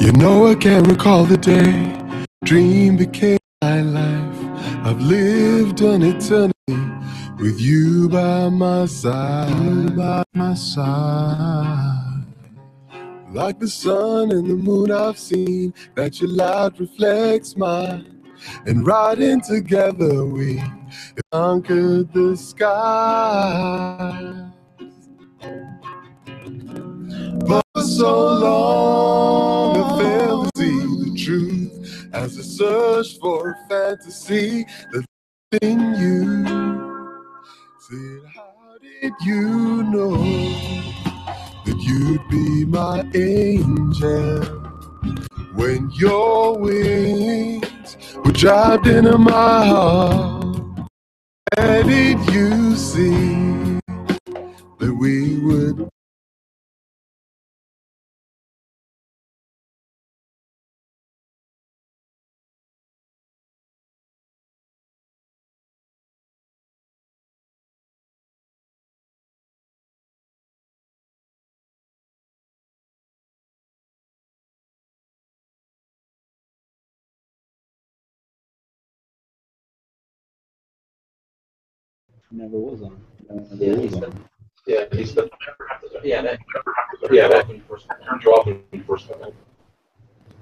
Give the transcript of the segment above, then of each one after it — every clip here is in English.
You know I can't recall the day dream became my life. I've lived an eternity with you by my side, Like the sun and the moon I've seen, that your light reflects mine. And riding together we conquered the sky. But for so long I failed to see the truth as I searched for a fantasy that's in you. Said, how did you know that you'd be my angel when your wings were trapped into my heart? Where did you see that we would? Never was on. Yeah, he's the. Yeah, that. Yeah, that. Turned you off when you first got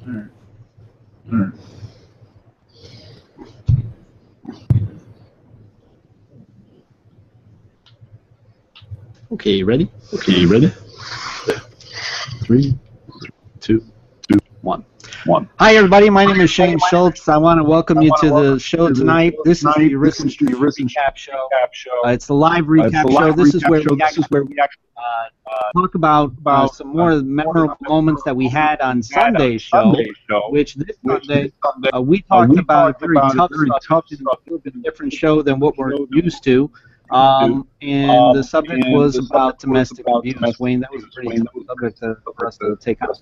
in. Okay, ready? Okay, ready? 3, 2, 1. Hi, everybody. My name is Shane Schultz. I want to welcome you to the show tonight. This is the Arisen recap show. It's the live recap show. This is where we actually talk about some more memorable moments that we had on Sunday's show, which this Sunday we talked about a very tough subject, a little bit different show than what we're used to. And the subject was about domestic abuse. Wayne, that was a pretty tough subject for us to take on.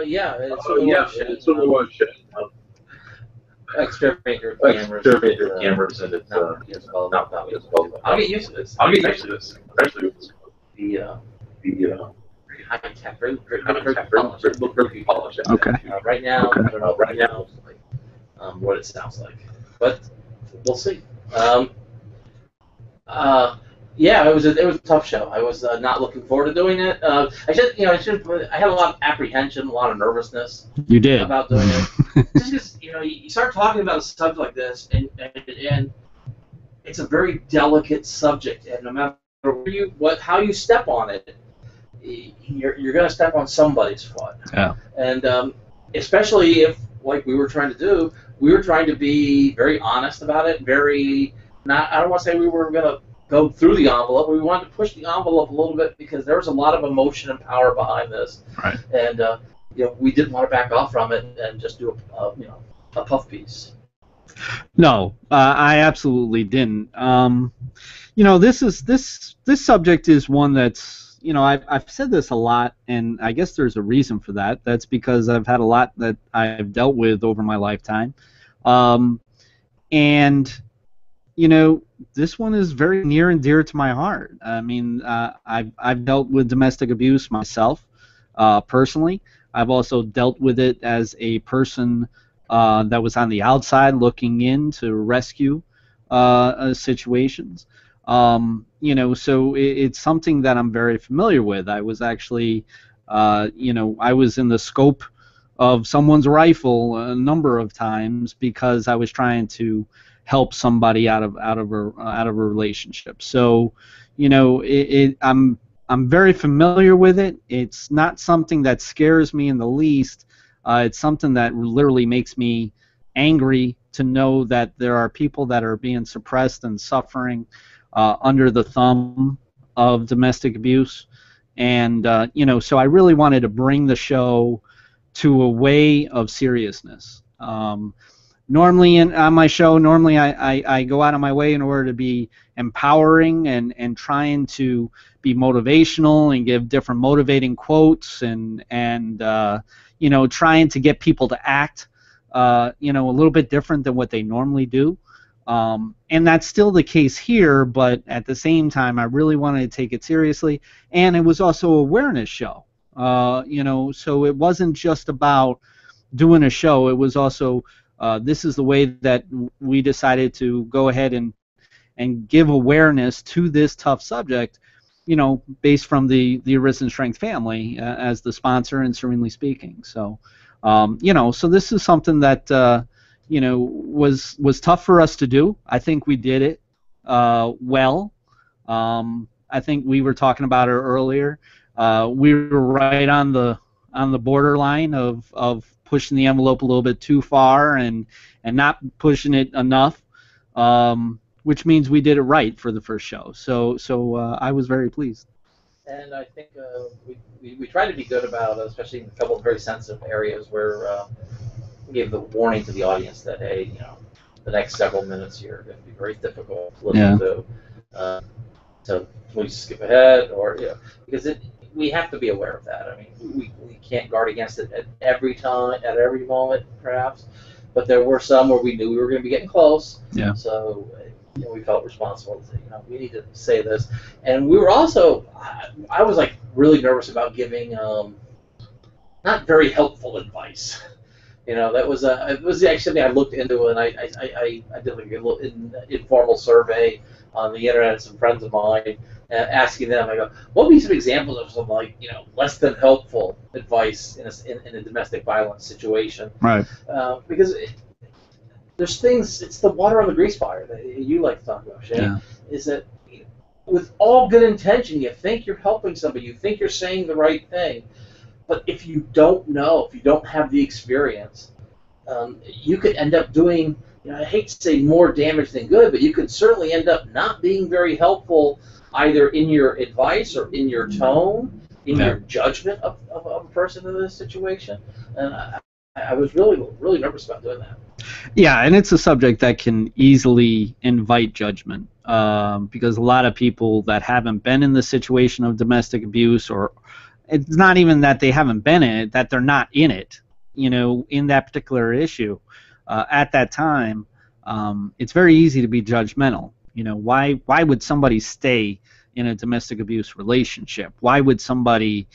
Yeah, it's sort of was shit. Exterminator cameras, and it's not visible. I'll get used to this. Especially with the high tech, very polished. Okay. Right now, I don't know. Right now, like what it sounds like, but we'll see. Yeah, it was a tough show. I was not looking forward to doing it. I had a lot of apprehension, a lot of nervousness. You did about doing it. Just because you start talking about a subject like this, and it's a very delicate subject, and no matter how you step on it, you're going to step on somebody's foot. Yeah. And especially if, like we were trying to do, we were trying to be very honest about it. I don't want to say we were going to go through the envelope. We wanted to push the envelope a little bit because there was a lot of emotion and power behind this. Right. And we didn't want to back off from it and just do a puff piece. No, I absolutely didn't. This subject is one that's I've said this a lot, and I guess there's a reason for that. That's because I've had a lot that I've dealt with over my lifetime, and this one is very near and dear to my heart. I mean, I've dealt with domestic abuse myself, personally. I've also dealt with it as a person that was on the outside looking in to rescue situations. So it's something that I'm very familiar with. I was actually, I was in the scope of someone's rifle a number of times because I was trying to help somebody out of a relationship. So, I'm very familiar with it. It's not something that scares me in the least. It's something that literally makes me angry to know that there are people that are being suppressed and suffering under the thumb of domestic abuse. And so I really wanted to bring the show to a way of seriousness. Normally on my show, I go out of my way in order to be empowering and trying to be motivational and give different motivating quotes and trying to get people to act you know, a little bit different than what they normally do. And that's still the case here, but at the same time, I really wanted to take it seriously. And it was also an awareness show, you know, so it wasn't just about doing a show. It was also, this is the way that we decided to go ahead and give awareness to this tough subject, you know, based from the Arisen Strength family as the sponsor and Serenely Speaking. So, you know, so this is something that, you know, was tough for us to do. I think we did it well. I think we were talking about it earlier. We were right on the borderline of pushing the envelope a little bit too far and not pushing it enough, which means we did it right for the first show. So I was very pleased. And I think we try to be good about, especially in a couple of very sensitive areas where we gave the warning to the audience that, hey, you know, the next several minutes here are going to be very difficult to listen to. So please skip ahead, or, you know, because we have to be aware of that. I mean, we can't guard against it at every time, at every moment, perhaps. But there were some where we knew we were going to be getting close. Yeah. So, you know, we felt responsible to say, you know, we need to say this. And we were also, I was like really nervous about giving not very helpful advice. You know, that was it was actually something I looked into, and I did like a little informal survey on the internet, some friends of mine, asking them, I go, what would be some examples of some, like, you know, less than helpful advice in a domestic violence situation? Right. Because there's things, it's the water on the grease fire that you like to talk about, Shane. Yeah. Is that, with all good intention, you think you're helping somebody, you think you're saying the right thing, but if you don't know, if you don't have the experience, you could end up doing, you know, I hate to say more damage than good, but you could certainly end up not being very helpful either in your advice or in your tone, in your judgment of a person in this situation. And I was really nervous about doing that. Yeah, and it's a subject that can easily invite judgment, because a lot of people that haven't been in the situation of domestic abuse, or it's not even that they haven't been in it, that they're not in it, you know, in that particular issue at that time, it's very easy to be judgmental. You know, why would somebody stay in a domestic abuse relationship? Why would somebody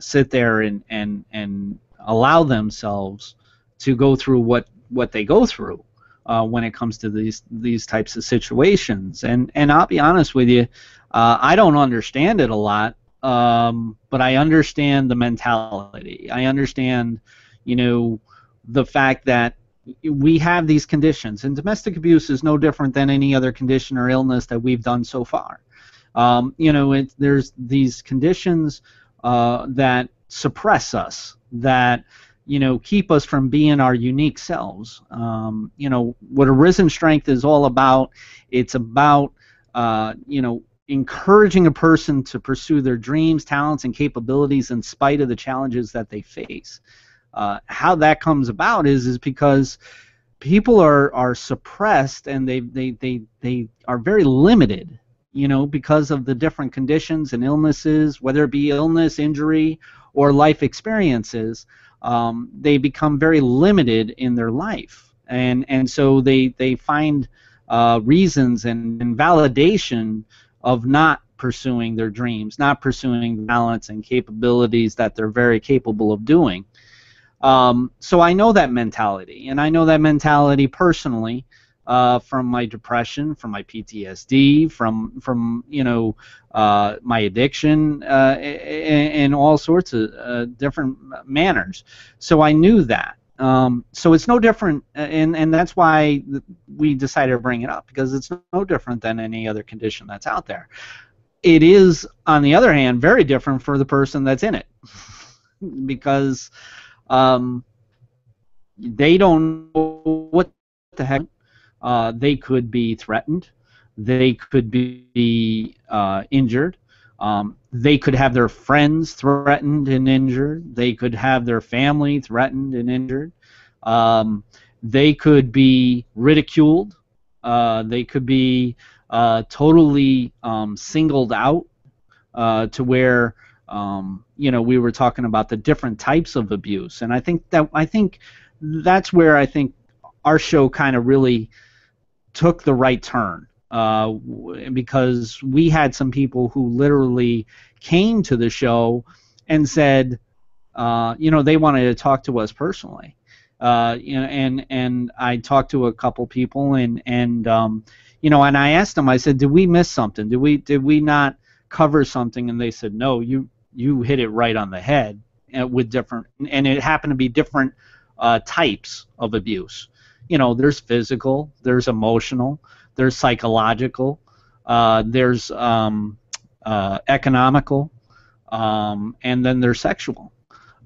sit there and allow themselves to go through what they go through when it comes to these types of situations? And I'll be honest with you, I don't understand it a lot, but I understand the mentality. I understand, you know, the fact that we have these conditions, and domestic abuse is no different than any other condition or illness that we've done so far. You know, there's these conditions that suppress us, that, you know, keep us from being our unique selves. You know, what Arisen Strength is all about, it's about, you know, encouraging a person to pursue their dreams, talents, and capabilities in spite of the challenges that they face. How that comes about is because people are suppressed, and they are very limited, you know, because of the different conditions and illnesses, whether it be illness, injury, or life experiences. They become very limited in their life, and so they find reasons and validation of not pursuing their dreams, not pursuing talents and capabilities that they're very capable of doing. So I know that mentality, and I know that mentality personally from my depression, from my PTSD, from you know, my addiction, and all sorts of different manners. So I knew that. So it's no different, and that's why we decided to bring it up, because it's no different than any other condition that's out there. It is, on the other hand, very different for the person that's in it, because they don't know what the heck. They could be threatened. They could be injured. They could have their friends threatened and injured. They could have their family threatened and injured. They could be ridiculed. They could be totally singled out to where, you know, we were talking about the different types of abuse. And I think that's where I think our show kind of really took the right turn, because we had some people who literally came to the show and said, they wanted to talk to us personally. And I talked to a couple people, and and I asked them. I said, "Did we miss something? Did we not cover something?" And they said, "No, you hit it right on the head, with different, and it happened to be different types of abuse. There's physical, there's emotional, there's psychological, there's economical, and then there's sexual."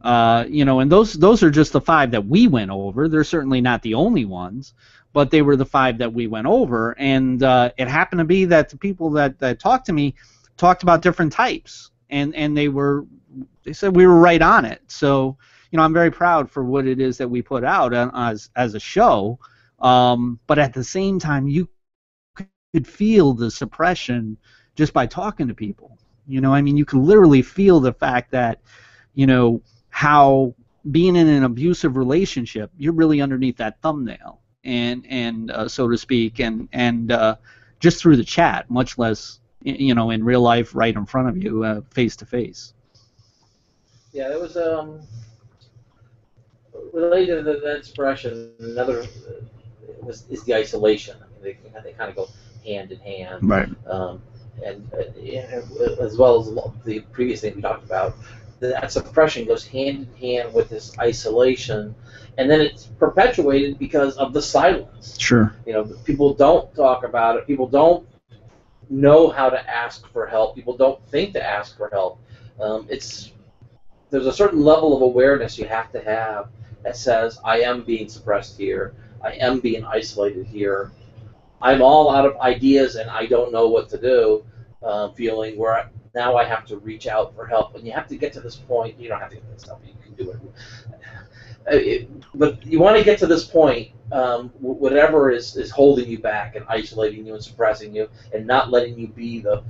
And those are just the 5 that we went over. They're certainly not the only ones, but they were the 5 that we went over. And it happened to be that the people that talked to me talked about different types, and they said we were right on it. So I'm very proud for what it is that we put out as a show. But at the same time, you could feel the suppression just by talking to people. You can literally feel the fact that how being in an abusive relationship, you're really underneath that thumbnail, and so to speak, and just through the chat, much less in real life, right in front of you, face to face. Yeah, it was related to that expression. Another is the isolation. I mean, they kind of go hand in hand, right? And as well as the previous thing we talked about. That suppression goes hand in hand with this isolation, and then it's perpetuated because of the silence. Sure. People don't talk about it. People don't know how to ask for help. People don't think to ask for help. There's a certain level of awareness you have to have that says, I am being suppressed here. I am being isolated here. I'm all out of ideas and I don't know what to do. Feeling where now I have to reach out for help, and you have to get to this point. You don't have to get to this help; you can do it. But you want to get to this point, whatever is holding you back and isolating you and suppressing you, and not letting you be the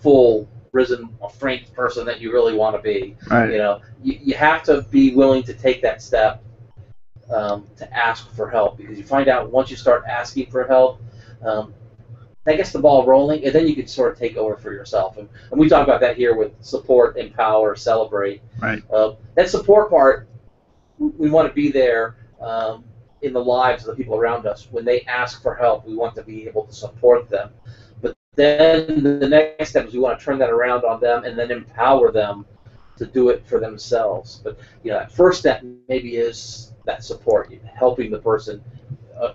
full risen, frank person that you really want to be. Right. You have to be willing to take that step to ask for help, because you find out once you start asking for help. That gets the ball rolling, and then you can sort of take over for yourself. And we talk about that here with support, empower, celebrate. Right. That support part, we want to be there in the lives of the people around us. When they ask for help, we want to be able to support them. But then the next step is we want to turn that around on them and then empower them to do it for themselves. But that first step maybe is that support, helping the person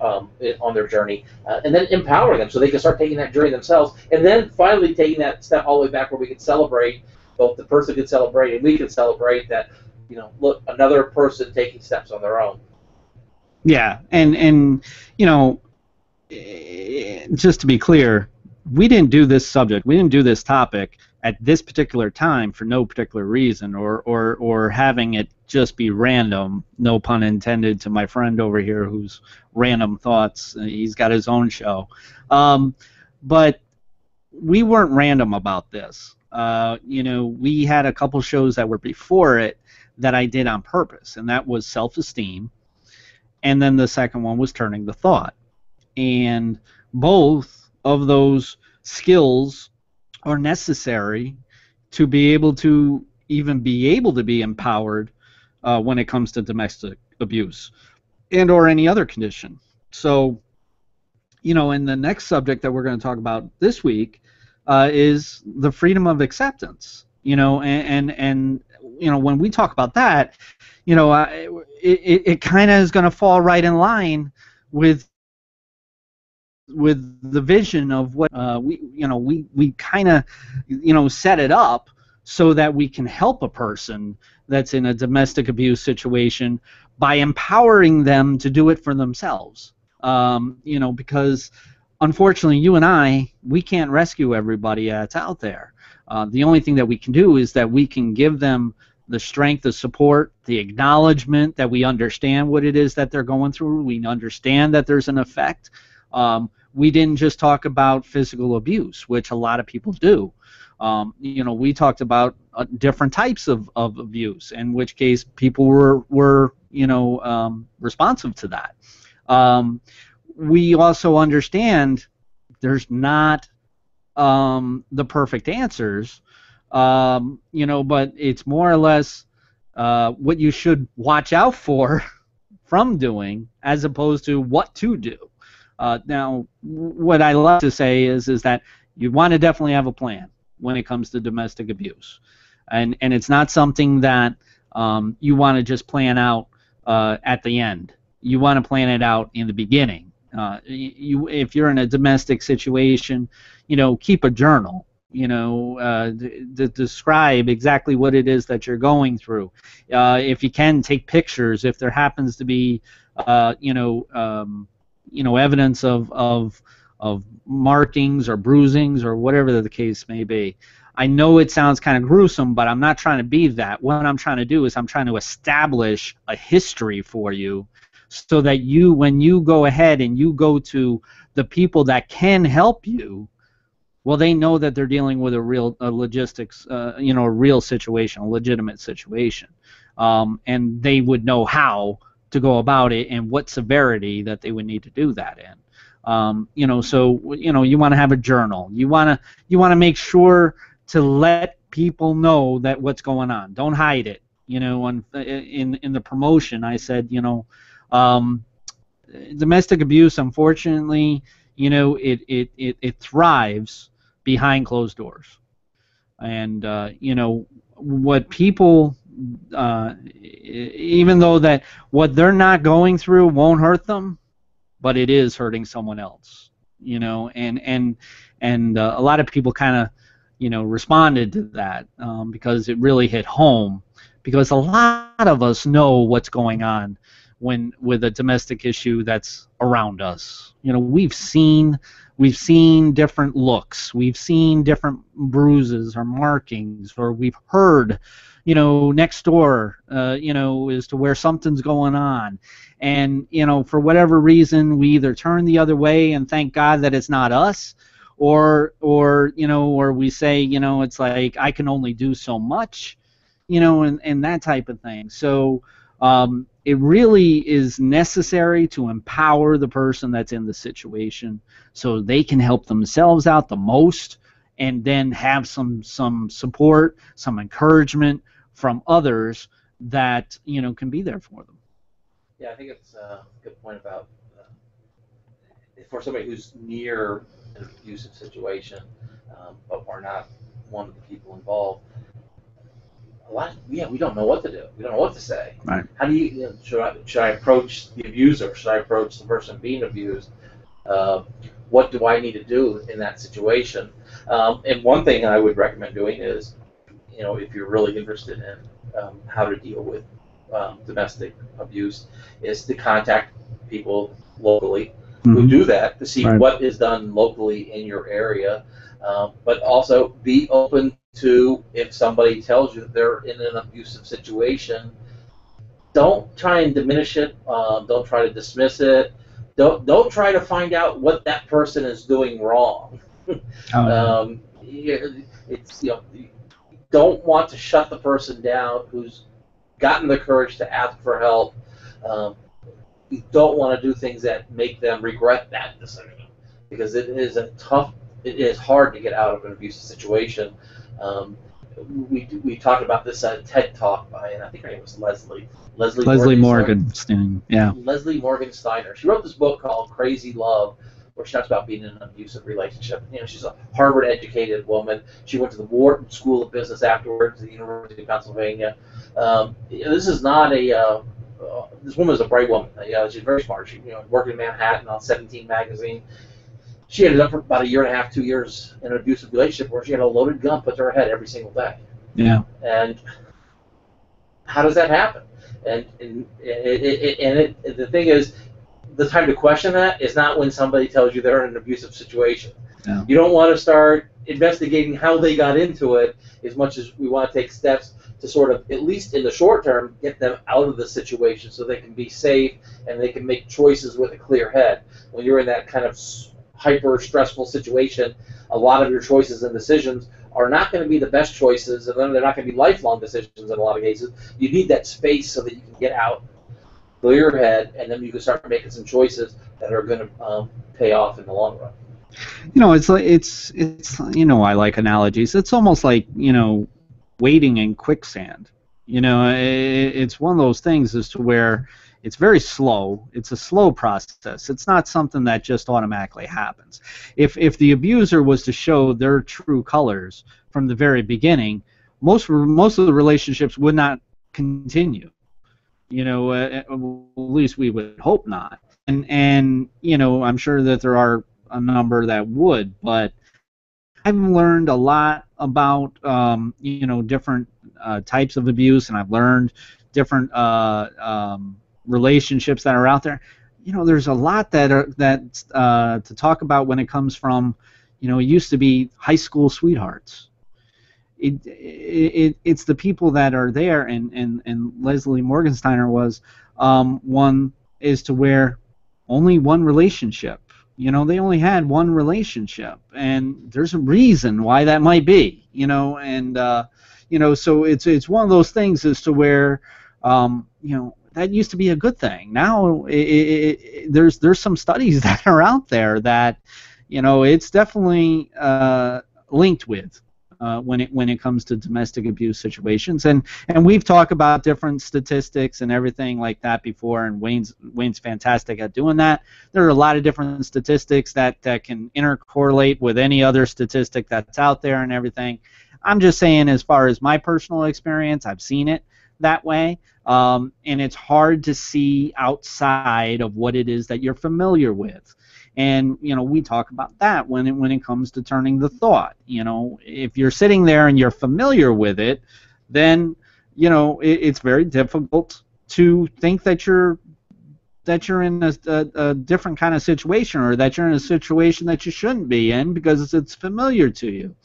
on their journey, and then empowering them so they can start taking that journey themselves, and then finally taking that step all the way back where we can celebrate, both the person can celebrate and we can celebrate that, look, another person taking steps on their own. Yeah, and just to be clear, we didn't do this subject, we didn't do this topic at this particular time for no particular reason, or having it just be random, no pun intended to my friend over here who's random thoughts. He's got his own show. But we weren't random about this. We had a couple shows that were before it that I did on purpose, and that was self-esteem, and then the second one was turning the thought. And both of those skills are necessary to be able to even be able to be empowered when it comes to domestic abuse and or any other condition. So, in the next subject that we're going to talk about this week is the freedom of acceptance. And when we talk about that, it kind of is going to fall right in line with the vision of what we kind of set it up so that we can help a person that's in a domestic abuse situation by empowering them to do it for themselves. Because unfortunately you and I, we can't rescue everybody that's out there. The only thing that we can do is that we can give them the strength, the support, the acknowledgement that we understand what it is that they're going through. We understand that there's an effect. we didn't just talk about physical abuse, which a lot of people do. We talked about different types of abuse, in which case people were responsive to that. We also understand there's not the perfect answers, but it's more or less what you should watch out for from doing, as opposed to what to do. Now, what I love to say is that you want to definitely have a plan when it comes to domestic abuse, and it's not something that you want to just plan out at the end. You want to plan it out in the beginning. If you're in a domestic situation, keep a journal. Describe exactly what it is that you're going through. If you can, take pictures. If there happens to be, evidence of markings or bruisings or whatever the case may be. I know it sounds kind of gruesome, but I'm not trying to be that. What I'm trying to do is I'm trying to establish a history for you, so that when you go ahead and you go to the people that can help you, well, they know that they're dealing with a real logistics, a real situation, a legitimate situation, and they would know how to go about it and what severity that they would need to do that in. So you want to have a journal. You want to make sure to let people know that what's going on. Don't hide it. In the promotion, I said, domestic abuse, unfortunately, it thrives behind closed doors. And what people, even though that what they're not going through won't hurt them, but it is hurting someone else. And a lot of people kind of responded to that because it really hit home, because a lot of us know what's going on with a domestic issue that's around us. We've seen different looks, we've seen different bruises or markings, or we've heard, next door, as to where something's going on, and for whatever reason we either turn the other way and thank God that it's not us, or we say, it's like I can only do so much, and that type of thing. So it really is necessary to empower the person that's in the situation so they can help themselves out the most, and then have some support, some encouragement from others that can be there for them. Yeah, I think it's a good point about for somebody who's near an abusive situation, but are not one of the people involved. We don't know what to do. We don't know what to say. Right. How do you, should I approach the abuser? Should I approach the person being abused? What do I need to do in that situation? And one thing I would recommend doing is, if you're really interested in how to deal with domestic abuse, is to contact people locally who do that, to see what is done locally in your area, but also be open to, if somebody tells you that they're in an abusive situation, don't try and diminish it. Don't try to dismiss it. Don't try to find out what that person is doing wrong. It's you don't want to shut the person down who's gotten the courage to ask for help. You don't want to do things that make them regret that decision, because it is hard to get out of an abusive situation. We talked about this at a TED Talk by, and I think her name was Leslie Morgan. Yeah. Leslie Morgan Steiner. She wrote this book called Crazy Love, where she talks about being in an abusive relationship. She's a Harvard-educated woman. She went to the Wharton School of Business afterwards, at the University of Pennsylvania. This is not a this woman is a bright woman. She's very smart. She worked in Manhattan on 17 magazine. She ended up for about 1.5 years, 2 years in an abusive relationship where she had a loaded gun put to her head every single day. Yeah. And how does that happen? And the thing is, the time to question that is not when somebody tells you they're in an abusive situation. Yeah. You don't want to start investigating how they got into it, as much as we want to take steps to sort of, at least in the short term, get them out of the situation so they can be safe and they can make choices with a clear head. When you're in that kind of hyper stressful situation, a lot of your choices and decisions are not going to be the best choices, and then they're not going to be lifelong decisions in a lot of cases. You need that space so that you can get out, clear your head, and then you can start making some choices that are going to pay off in the long run. You know, it's like it's you know, I like analogies. It's almost like, you know, wading in quicksand. You know, it's one of those things as to where it's very slow. It's a slow process. It's not something that just automatically happens. If the abuser was to show their true colors from the very beginning, most of the relationships would not continue. You know, at least we would hope not. And you know, I'm sure that there are a number that would, but I've learned a lot about you know, different types of abuse, and I've learned different relationships that are out there. You know, there's a lot to talk about when it comes from, you know, it used to be high school sweethearts. It's the people that are there, and Leslie Morgensteiner was one is to where only one relationship. You know, they only had one relationship, and there's a reason why that might be. You know, and you know, so it's one of those things as to where you know, that used to be a good thing. Now there's some studies that are out there that, you know, it's definitely linked with. When it comes to domestic abuse situations, and we've talked about different statistics and everything like that before, and Wayne's fantastic at doing that. There are a lot of different statistics that can intercorrelate with any other statistic that's out there and everything. I'm just saying, as far as my personal experience, I've seen it that way, and it's hard to see outside of what it is that you're familiar with. And, you know, we talk about that when it comes to turning the thought. You know, if you're sitting there and you're familiar with it, then, you know, it's very difficult to think that you're in a different kind of situation, or that you're in a situation that you shouldn't be in, because it's familiar to you.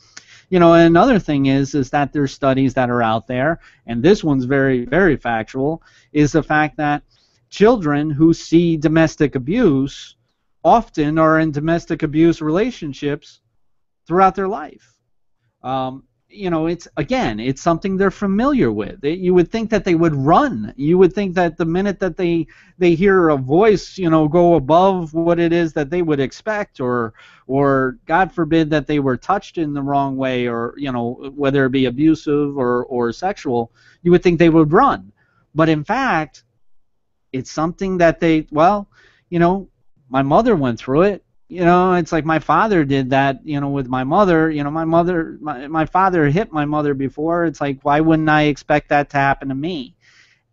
You know, and another thing is that there's studies that are out there, and this one's very, very factual, is the fact that children who see domestic abuse often are in domestic abuse relationships throughout their life. You know, it's something they're familiar with. You would think that they would run. You would think that the minute that they hear a voice, you know, go above what it is that they would expect, or God forbid that they were touched in the wrong way, or, you know, whether it be abusive or sexual, you would think they would run. But in fact, it's something that you know, my mother went through it. You know, it's like my father did that, you know, with my mother. You know, my father hit my mother before. It's like, why wouldn't I expect that to happen to me?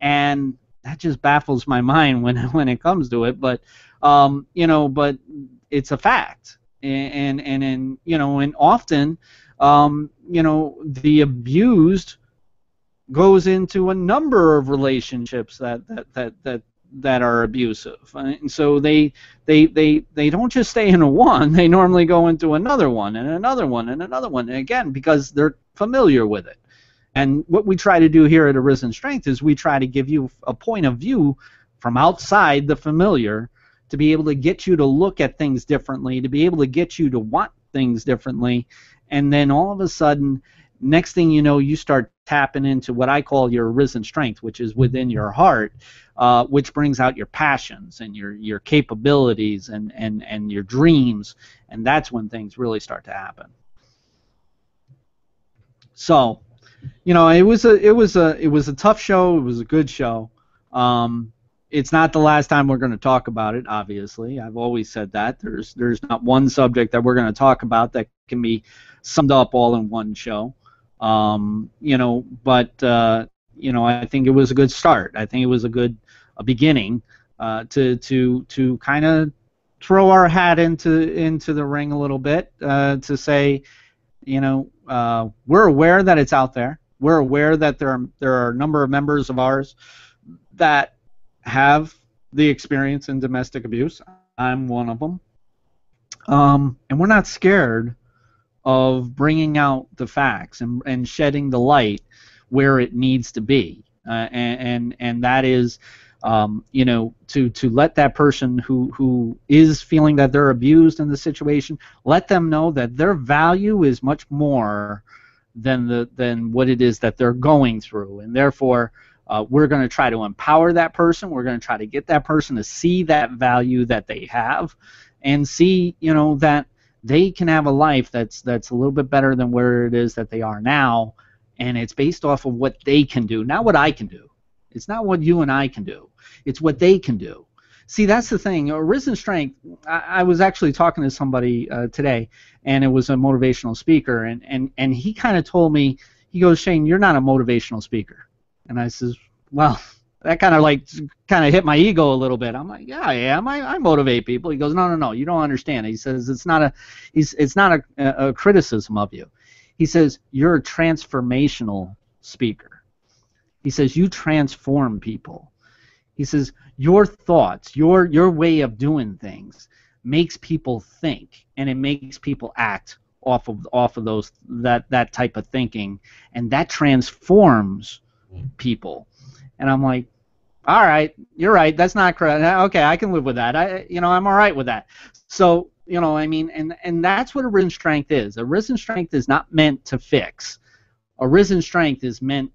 And that just baffles my mind when it comes to it. But, you know, but it's a fact. And you know, and often, you know, the abused goes into a number of relationships that are abusive, and so they don't just stay in a one. They normally go into another one and another one and another one, and again, because they're familiar with it. And what we try to do here at Arisen Strength is we try to give you a point of view from outside the familiar, to be able to get you to look at things differently, to be able to get you to want things differently, and then all of a sudden, next thing you know, you start tapping into what I call your Arisen Strength, which is within your heart, which brings out your passions and your capabilities and your dreams, and that's when things really start to happen. So, you know, it was a tough show. It was a good show. It's not the last time we're going to talk about it, obviously. I've always said that. There's not one subject that we're going to talk about that can be summed up all in one show. You know, but you know, I think it was a good start. I think it was a beginning to kind of throw our hat into the ring a little bit, to say, you know, we're aware that it's out there. We're aware that there are a number of members of ours that have the experience in domestic abuse. I'm one of them, and we're not scared of bringing out the facts and shedding the light where it needs to be, and that is You know, to let that person who is feeling that they're abused in the situation, let them know that their value is much more than what it is that they're going through, and therefore we're going to try to empower that person. We're going to try to get that person to see that value that they have, and see, you know, that they can have a life that's a little bit better than where it is that they are now, and it's based off of what they can do, not what I can do. It's not what you and I can do. It's what they can do. See, that's the thing. Arisen Strength, I was actually talking to somebody today, and it was a motivational speaker, and he kind of told me, he goes, Shane, you're not a motivational speaker. And I says, well, that kind of hit my ego a little bit. I'm like, yeah, I am. I motivate people. He goes, no, you don't understand. He says, it's not a criticism of you. He says, you're a transformational speaker. He says, you transform people. He says, your thoughts, your way of doing things makes people think, and it makes people act off of those that type of thinking, and that transforms people. And I'm like, all right, you're right. That's not correct. Okay, I can live with that. I'm all right with that. So, you know, I mean, and that's what Arisen Strength is. Arisen Strength is not meant to fix. Arisen Strength is meant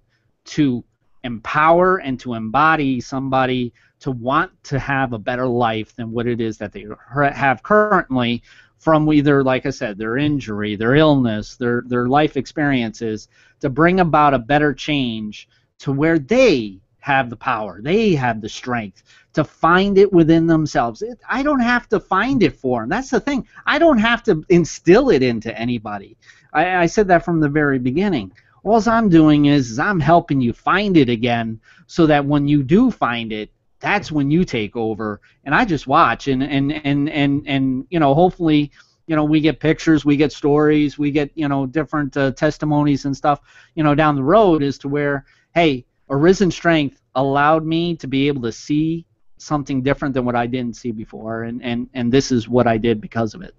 to empower and to embody somebody to want to have a better life than what it is that they have currently, from either, like I said, their injury, their illness, their life experiences, to bring about a better change to where they have the power, they have the strength to find it within themselves. I don't have to find it for them. That's the thing. I don't have to instill it into anybody. I said that from the very beginning. All I'm doing is I'm helping you find it again, so that when you do find it, that's when you take over, and I just watch, and you know, hopefully, you know, we get pictures, we get stories, we get, you know, different testimonies and stuff, you know, down the road, as to where, hey, Arisen Strength allowed me to be able to see something different than what I didn't see before, and this is what I did because of it.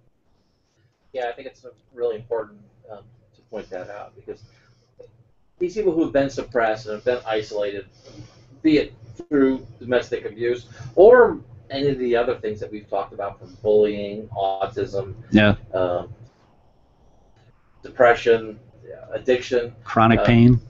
Yeah, I think it's really important to point that out, because these people who have been suppressed and have been isolated, be it through domestic abuse or any of the other things that we've talked about, from bullying, autism, depression, addiction, chronic pain,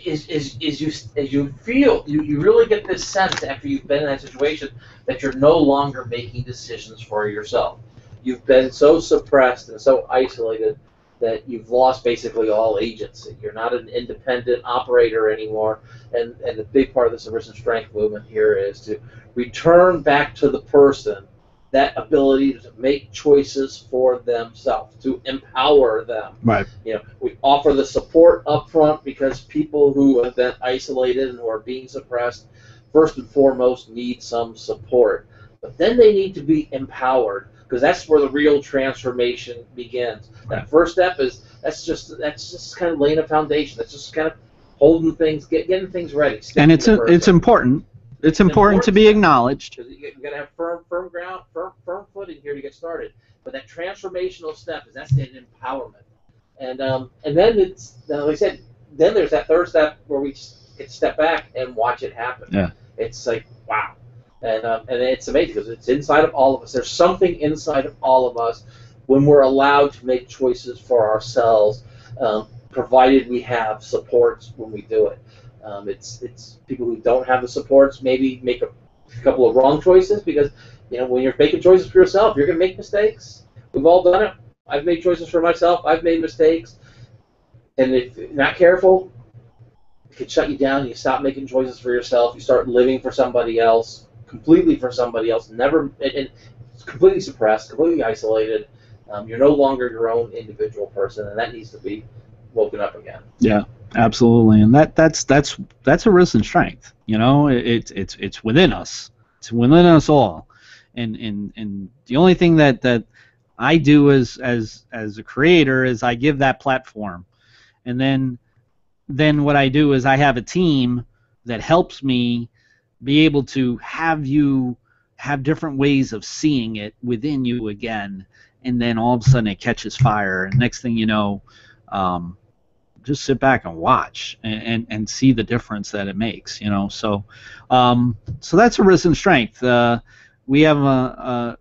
As you feel, you really get this sense after you've been in that situation that you're no longer making decisions for yourself. You've been so suppressed and so isolated that you've lost basically all agency. You're not an independent operator anymore. And the big part of this Arisen Strength movement here is to return back to the person that ability to make choices for themselves, to empower them. Right. You know, we offer the support up front, because people who have been isolated and who are being suppressed, first and foremost, need some support. But then they need to be empowered, because that's where the real transformation begins. Right. That first step is that's just kind of laying a foundation. That's just kind of holding things, getting things ready. And it's important. It's important to be acknowledged. You got to have firm ground, firm footing here to get started. But that transformational step that's the empowerment. And then it's, like I said, then there's that third step where we just get to step back and watch it happen. Yeah. It's like, wow. And it's amazing, because it's inside of all of us. There's something inside of all of us when we're allowed to make choices for ourselves, provided we have supports when we do it. It's people who don't have the supports maybe make a couple of wrong choices, because, you know, when you're making choices for yourself, you're going to make mistakes. We've all done it. I've made choices for myself. I've made mistakes. And if you're not careful, it can shut you down. You stop making choices for yourself. You start living for somebody else, completely for somebody else. And it's completely suppressed, completely isolated. You're no longer your own individual person, and that needs to be woken up again. Yeah, absolutely. And that's Arisen Strength. You know, it's within us. It's within us all. And the only thing that I do as a creator is I give that platform, and then what I do is I have a team that helps me be able to have you have different ways of seeing it within you again, and then all of a sudden it catches fire, and next thing you know, just sit back and watch and see the difference that it makes. So so that's Arisen Strength. We have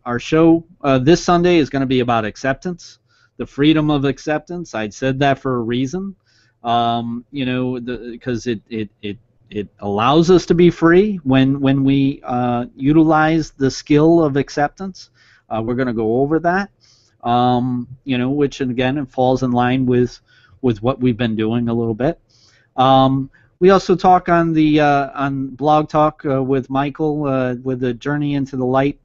our show this Sunday is going to be about acceptance, the freedom of acceptance. I said that for a reason, because it allows us to be free when we utilize the skill of acceptance. We're going to go over that, which again it falls in line with what we've been doing a little bit. We also talk on the on Blog Talk with Michael with the Journey into the Light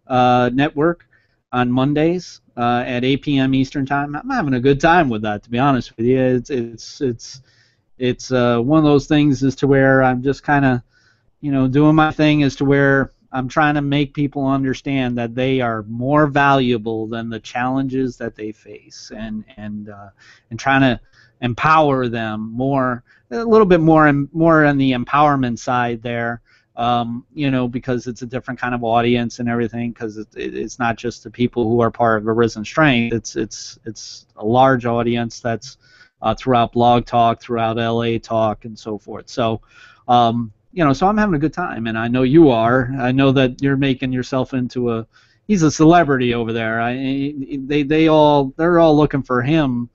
network on Mondays at 8 p.m. Eastern Time. I'm having a good time with that, to be honest with you. It's one of those things as to where I'm just kind of doing my thing as to where I'm trying to make people understand that they are more valuable than the challenges that they face, and trying to empower them more, a little bit more on the empowerment side there, because it's a different kind of audience and everything, because it's not just the people who are part of Arisen Strength. It's a large audience that's throughout Blog Talk, throughout LA Talk, and so forth. So so I'm having a good time, and I know you are. I know that you're making yourself into he's a celebrity over there. They're all looking for him,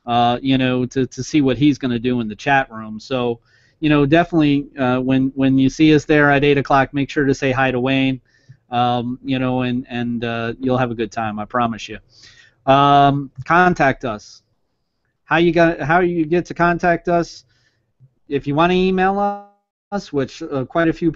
to see what he's going to do in the chat room. So, definitely when you see us there at 8 o'clock, make sure to say hi to Wayne, and you'll have a good time. I promise you. Contact us. How you get to contact us? If you want to email us, which quite a few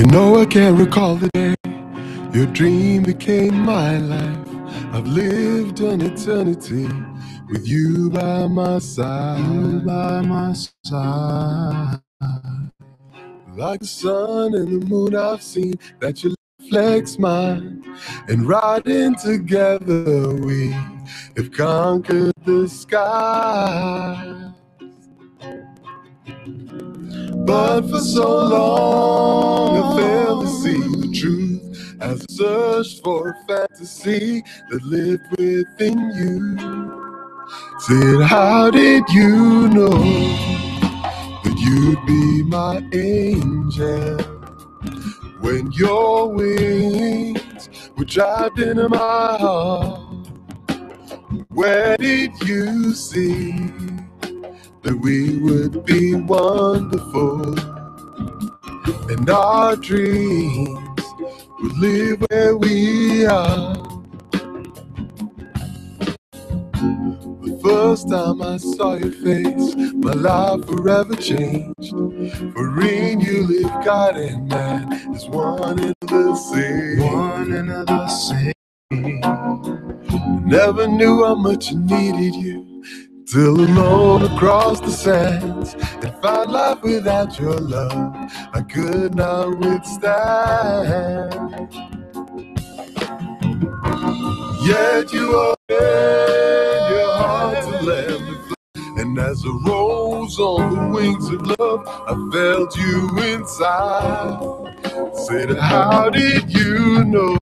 I can't recall the day your dream became my life. I've lived an eternity with you by my side. You by my side. Like the sun and the moon, I've seen that your reflects mine, and riding together we have conquered the sky. But for so long I failed to see the truth as I searched for a fantasy that lived within you. Said, how did you know that you'd be my angel when your wings were trapped into my heart? Where did you see that we would be wonderful and our dreams would live where we are? The first time I saw your face, my life forever changed. For in you live God and man is one and the same. One and the same. Never knew how much I needed you till alone across the sands, and found life without your love I could not withstand. Yet you opened your heart to let me fly, and as a rose on the wings of love, I felt you inside. Said, how did you know?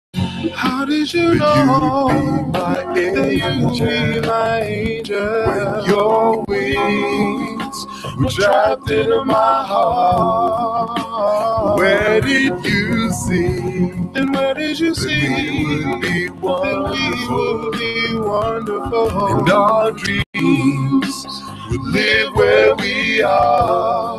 How did you know that you'd be my angel when your wings were trapped into my heart? Where did you see? And where did you see that we would be wonderful, and our dreams would live where we are?